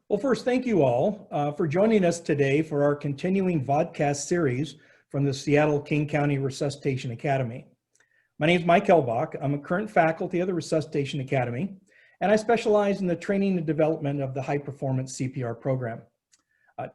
Well, first, thank you all for joining us today for our continuing Vodcast series from the Seattle King County Resuscitation Academy. My name is Mike Elbach. I'm a current faculty of the Resuscitation Academy, and I specialize in the training and development of the high-performance CPR program.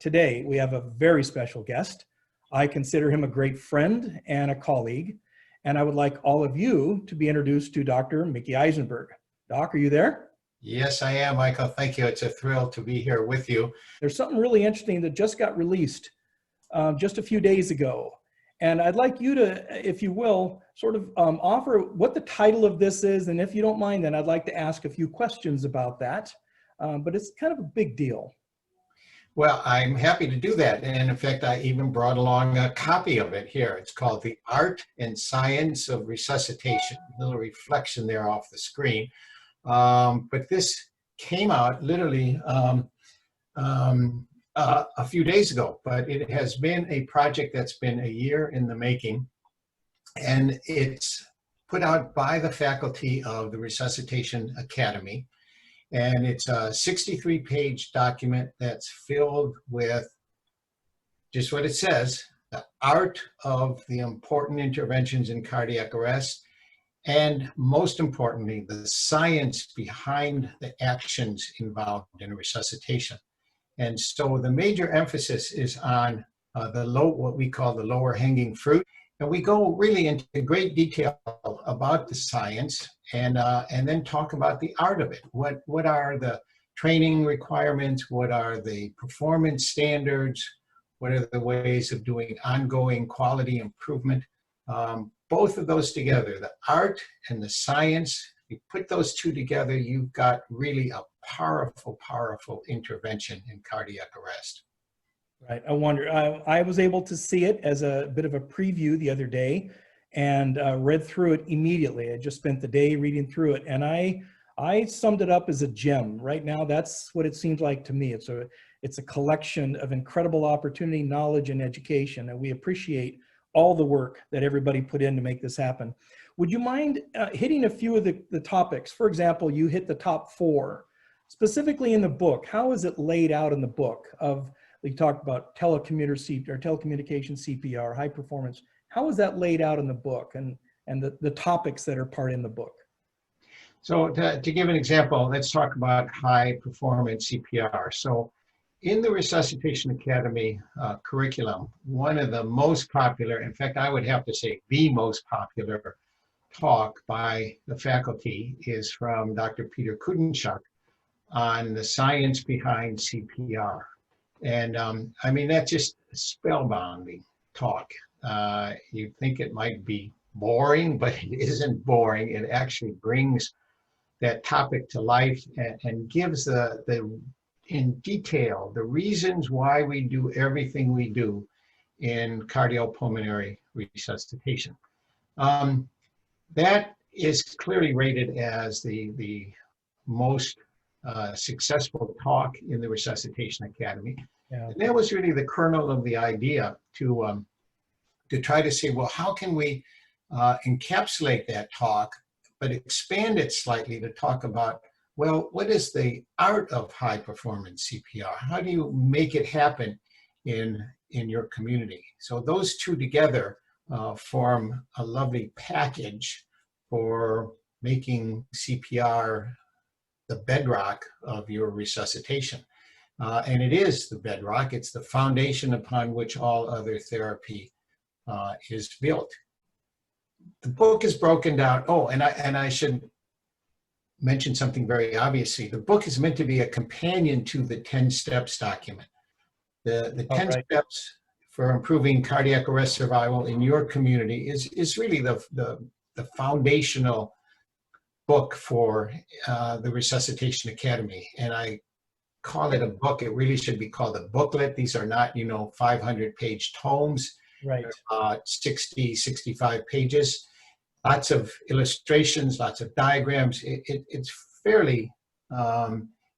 Today, we have a very special guest. I consider him a great friend and a colleague, and I would like all of you to be introduced to Dr. Mickey Eisenberg. Doc, are you there? Yes, I am, Michael. Thank you. It's a thrill to be here with you. There's something really interesting that just got released just a few days ago. And I'd like you to, if you will, sort of offer what the title of this is. And if you don't mind, then I'd like to ask a few questions about that. But it's kind of a big deal. Well, I'm happy to do that. And in fact, I even brought along a copy of it here. It's called The Art and Science of Resuscitation. A little reflection there off the screen. But this came out literally a few days ago, but it has been a project that's been a year in the making, and it's put out by the faculty of the Resuscitation Academy, and it's a 63-page document that's filled with just what it says, the art of the important interventions in cardiac arrest, and most importantly, the science behind the actions involved in resuscitation. And so the major emphasis is on what we call the lower hanging fruit. And we go really into great detail about the science and then talk about the art of it. What are the training requirements? What are the performance standards? What are the ways of doing ongoing quality improvement? Both of those together, the art and the science, you put those two together, you've got really a powerful, powerful intervention in cardiac arrest. Right. I wonder, I was able to see it as a bit of a preview the other day and read through it immediately. I just spent the day reading through it, and I summed it up as a gem. Right now, that's what it seems like to me. It's a collection of incredible opportunity, knowledge, and education, and we appreciate all the work that everybody put in to make this happen. Would you mind hitting a few of the topics? For example, you hit the top 4. Specifically in the book, how is it laid out in the book? You talked about telecommunication CPR, high performance. How is that laid out in the book and the topics that are part in the book? So to give an example, let's talk about high performance CPR. So in the Resuscitation Academy curriculum, one of the most popular, in fact, I would have to say the most popular talk by the faculty is from Dr. Peter Kudenchuk on the science behind CPR. And I mean, that's just a spellbinding talk. You'd think it might be boring, but it isn't boring. It actually brings that topic to life and gives in detail the reasons why we do everything we do in cardiopulmonary resuscitation. That is clearly rated as the most successful talk in the Resuscitation Academy. Yeah. And that was really the kernel of the idea to try to say, well, how can we encapsulate that talk, but expand it slightly to talk about, well, what is the art of high performance CPR? How do you make it happen in your community? So those two together form a lovely package for making CPR the bedrock of your resuscitation. And it is the bedrock. It's the foundation upon which all other therapy is built. The book is broken down. Oh, and I should mention something very obviously. The book is meant to be a companion to the 10 steps document. The 10 steps for improving cardiac arrest survival in your community is really the foundational book for the Resuscitation Academy. And I call it a book. It really should be called a booklet. These are not, 500-page tomes. Right. 60, 65 pages. Lots of illustrations, lots of diagrams. It's fairly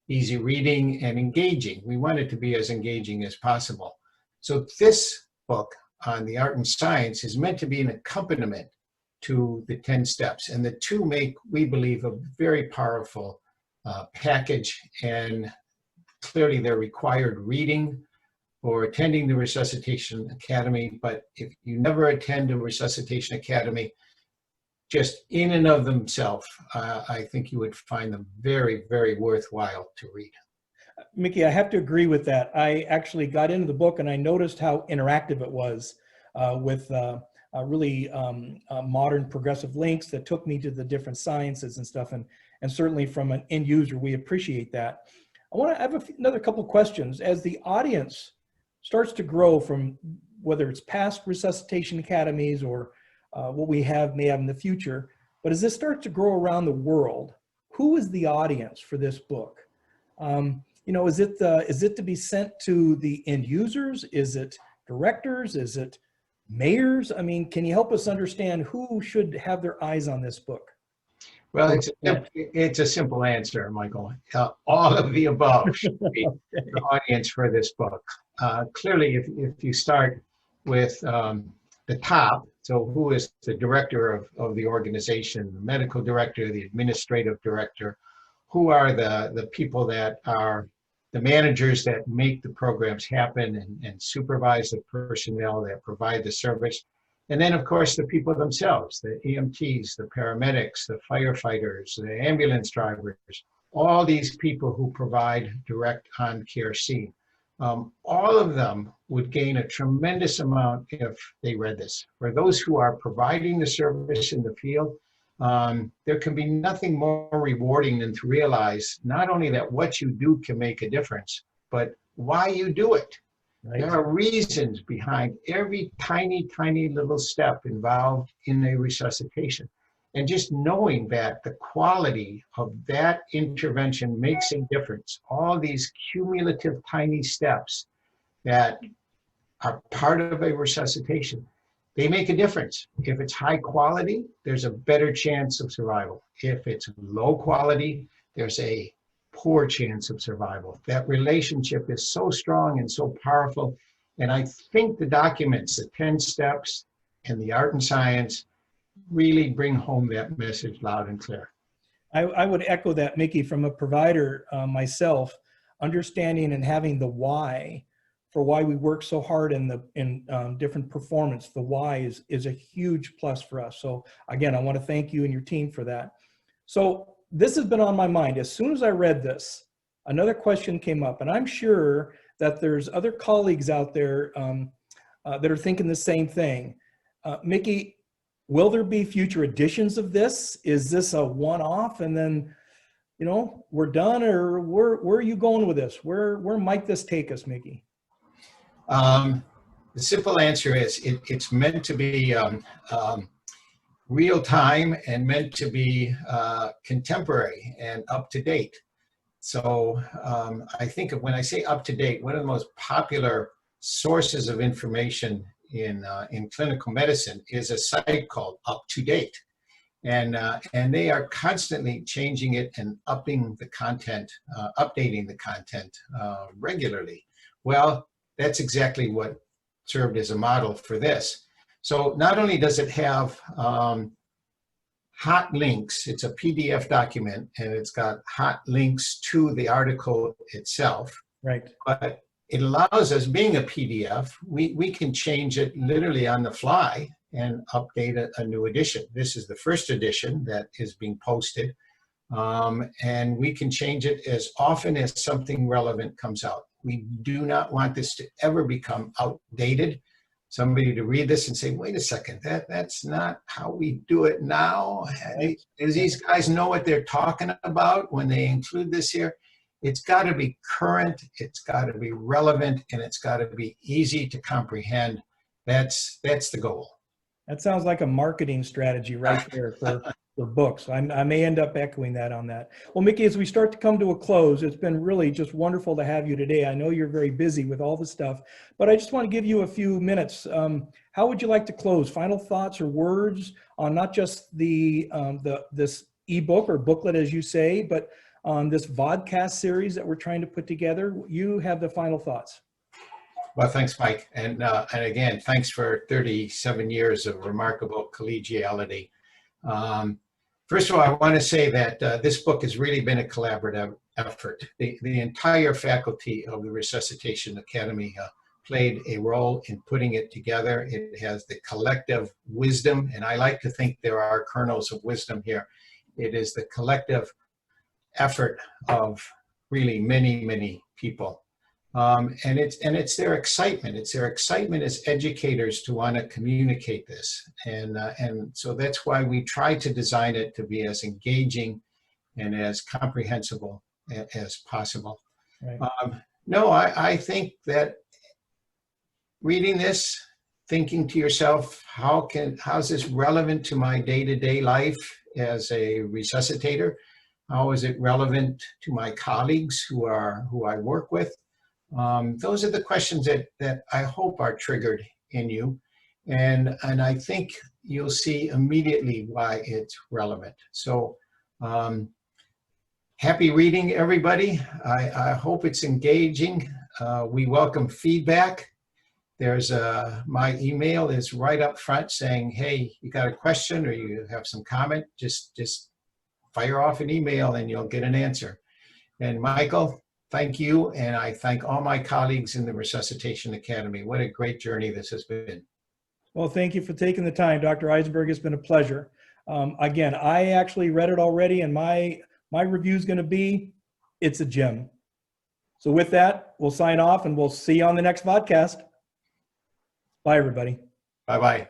easy reading and engaging. We want it to be as engaging as possible. So this book on the art and science is meant to be an accompaniment to the 10 steps. And the two make, we believe, a very powerful package and clearly they're required reading for attending the Resuscitation Academy. But if you never attend a Resuscitation Academy, just in and of themselves, I think you would find them very, very worthwhile to read. Mickey, I have to agree with that. I actually got into the book and I noticed how interactive it was with really modern progressive links that took me to the different sciences and stuff. And certainly from an end user, we appreciate that. I have another couple of questions. As the audience starts to grow from whether it's past Resuscitation Academies or what we may have in the future, but as this starts to grow around the world, who is the audience for this book? You know, is it to be sent to the end users? Is it directors? Is it mayors? I mean, can you help us understand who should have their eyes on this book? Well, it's a simple answer, Michael. All of the above should be the audience for this book. Clearly, if you start with the top, so who is the director of the organization, the medical director, the administrative director, who are the people that are the managers that make the programs happen and supervise the personnel that provide the service. And then, of course, the people themselves, the EMTs, the paramedics, the firefighters, the ambulance drivers, all these people who provide direct on-care scene. All of them would gain a tremendous amount if they read this. For those who are providing the service in the field, there can be nothing more rewarding than to realize not only that what you do can make a difference, but why you do it. Right. There are reasons behind every tiny, tiny little step involved in a resuscitation. And just knowing that the quality of that intervention makes a difference, all these cumulative tiny steps that are part of a resuscitation, they make a difference. If it's high quality, there's a better chance of survival. If it's low quality, there's a poor chance of survival. That relationship is so strong and so powerful. And I think the documents, the 10 steps and the art and science really bring home that message loud and clear. I would echo that, Mickey, from a provider myself, understanding and having the why for why we work so hard in different performance. The why is a huge plus for us. So again, I want to thank you and your team for that. So this has been on my mind. As soon as I read this, another question came up, and I'm sure that there's other colleagues out there that are thinking the same thing. Mickey, will there be future editions of this? Is this a one-off and then, you know, we're done, or where are you going with this? Where might this take us, Mickey? The simple answer is it's meant to be real time and meant to be contemporary and up to date. So I think when I say up to date, one of the most popular sources of information in clinical medicine is a site called Up to Date, and they are constantly changing it and upping the content, updating the content regularly. Well, that's exactly what served as a model for this. So not only does it have hot links, it's a PDF document and it's got hot links to the article itself. Right. But it allows us, being a PDF, we can change it literally on the fly and update a new edition. This is the first edition that is being posted. And we can change it as often as something relevant comes out. We do not want this to ever become outdated. Somebody to read this and say, wait a second, that's not how we do it now. Does these guys know what they're talking about when they include this here? It's got to be current, it's got to be relevant, and it's got to be easy to comprehend. That's the goal. That sounds like a marketing strategy right there for books. I may end up echoing that on that. Well, Mickey, as we start to come to a close, it's been really just wonderful to have you today. I know you're very busy with all the stuff, but I just want to give you a few minutes. How would you like to close? Final thoughts or words on not just this ebook or booklet, as you say, but on this Vodcast series that we're trying to put together? You have the final thoughts. Well, thanks, Mike. And again, thanks for 37 years of remarkable collegiality. First of all, I want to say that this book has really been a collaborative effort. The entire faculty of the Resuscitation Academy played a role in putting it together. It has the collective wisdom, and I like to think there are kernels of wisdom here. It is the collective effort of really many, many people. And it's their excitement. It's their excitement as educators to want to communicate this. And so that's why we try to design it to be as engaging and as comprehensible as possible. Right. No, I think that reading this, thinking to yourself, how's this relevant to my day-to-day life as a resuscitator? How is it relevant to my colleagues who I work with? Those are the questions that I hope are triggered in you. And I think you'll see immediately why it's relevant. So happy reading, everybody. I hope it's engaging. We welcome feedback. There's my email is right up front saying, hey, you got a question or you have some comment, just fire off an email and you'll get an answer. And Michael, thank you. And I thank all my colleagues in the Resuscitation Academy. What a great journey this has been. Well, thank you for taking the time, Dr. Eisenberg. It's been a pleasure. Again, I actually read it already, and my review is going to be, it's a gem. So with that, we'll sign off and we'll see you on the next podcast. Bye, everybody. Bye-bye.